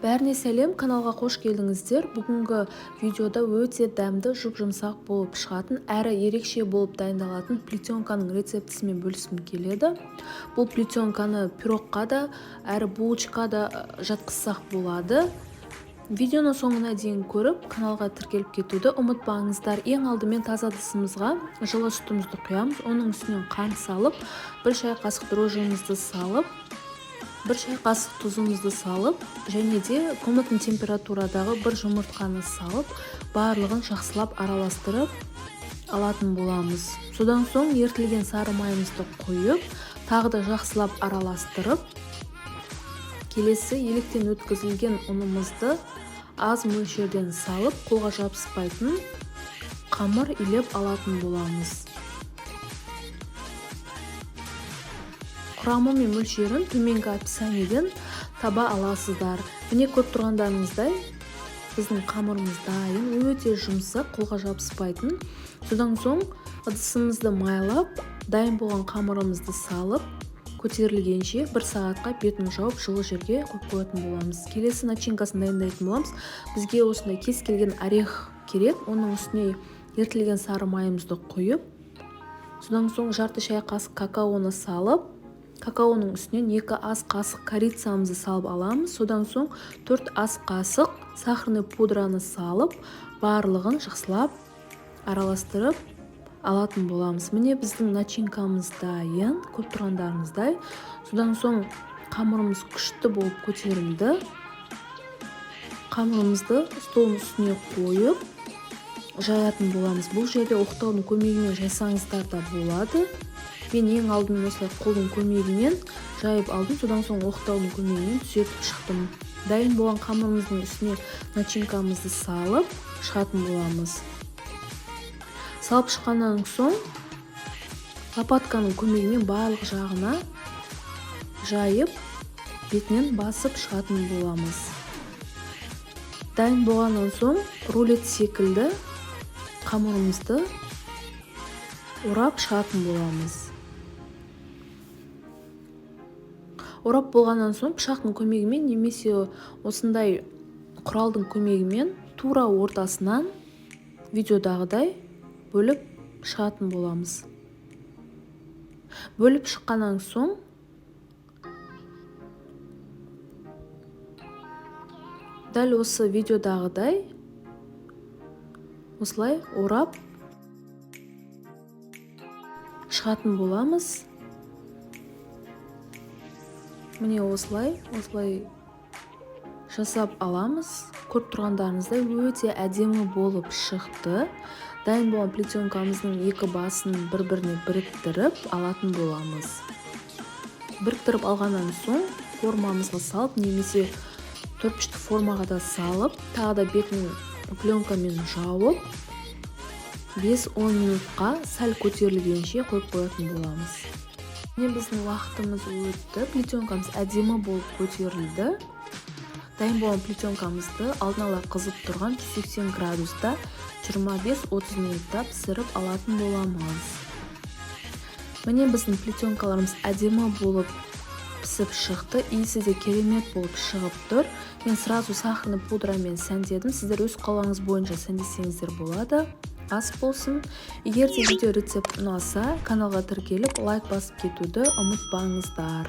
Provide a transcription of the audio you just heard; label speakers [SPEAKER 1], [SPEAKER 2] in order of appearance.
[SPEAKER 1] Бәріне сәлем, каналға қош келдіңіздер. Бүгінгі видеода өте дәмді, жұп-жұмсақ болып шығатын, әрі ерекше болып дайындалатын плетенканың рецептісімен бөліскім келеді. Бұл плетенканы пирогқа да, әрі булочка да жатқызсақ болады. Видеоны соңына дейін көріп, каналға тіркеліп кетуді ұмытпаңыздар. Ең алдымен таза ыдысымызға жылы сүтімізді құямыз. Оның үстінен қант салып, 1 шай қасық дрожжимізді салып, 1 шай қасық тұзымызды салып, және де комнатный температурадағы 1 жұмыртқаны салып, барлығын жақсылап араластырып алатын боламыз. Содан соң ертілген сары майымызды қойып, тағы да жақсылап араластырып, келесі електен өткізілген ұнымызды аз мөлшерден салып, қолға жабыспайтын қамыр илеп алатын боламыз. Құрамы мен мөлшерін төменгі описаниеден таба аласыздар. Міне көріп тұрғандарыңыздай, біздің қамырымыз дайын, өте жұмсақ, қолға жабыспайтын. Содан соң ыдысымызды майлап, дайын болған қамырымызды салып, көтерілгенше 1 сағатқа бетін жауып, жылы жерге қойып қоятын боламыз. Келесі начинкасын дайындайтын боламыз. Бізге осындай кез келген орех керек. Оның үстіне ертілген сары майымызды құйып, содан соң жарты шай қасық какаоны салып, какаоның үстінен 2 ас қасық корицамызды салып аламыз. Содан соң 4 ас қасық сахарный пудраны салып, барлығын жақсылап араластырып алатын боламыз. Міне біздің начинкамыз дайын, көріп тұрғандарыңыздай. Содан соң қамырымыз күшті болып көтерілді. Қамырымызды столдың үстіне қойып жаятын боламыз. Бұл жерде оқтаудың көмегімен жайсаңыздар да болады. Мен ең алдымен осылай қолдың көмегімен жайып алдым, содан соң оқтаудың көмегімен түзетіп шықтым. Дайын болған қамырымыздың үстіне начинкамызды салып шығатын боламыз. Салып шыққаннан соң лопатканың көмегімен барлық жағына жайып, бетінен басып шығатын боламыз. Дайын болғаннан соң рулет секілді қамырымызды орап шығатын боламыз. Орап болғаннан соң пышақтың көмегімен немесе осындай құралдың көмегімен тура ортасынан видеодағыдай бөліп шығатын боламыз. Бөліп шыққаннан соң дәл осы видеодағыдай осылай орап шығатын боламыз. Міне осылай жасап аламыз. Көріп тұрғандарыңыздай өте әдемі болып шықты. Дайын болған плетенкамыздың 2 басын бір-біріне біріктіріп алатын боламыз. Біріктіріп алғаннан соң формамызға салып, немесе 4-пішті формаға да салып, тағы да бетін пленкамен жауып, 5-10 минутқа сәл көтерілгенше қойып қоятын боламыз. Міне біздің уақытымыз өтті, плетенкамыз әдемі болып көтерілді. Дайын болған плетенкамызды алдын ала қызып тұрған 180 градуста 25-30 минутта пісіріп алатын боламыз. Міне біздің плетенкаларымыз әдемі болып пісіп шықты, иісі де керемет болып шығып тұр. Мен сразу сахарный пудрамен сәндедім. Сіздер өз қалауыңыз бойынша сәндесеңіздер болады. Ас болсын. Егер де видео рецепт ұнаса, каналға тіркеліп лайк басып кетуді ұмытпаңыздар.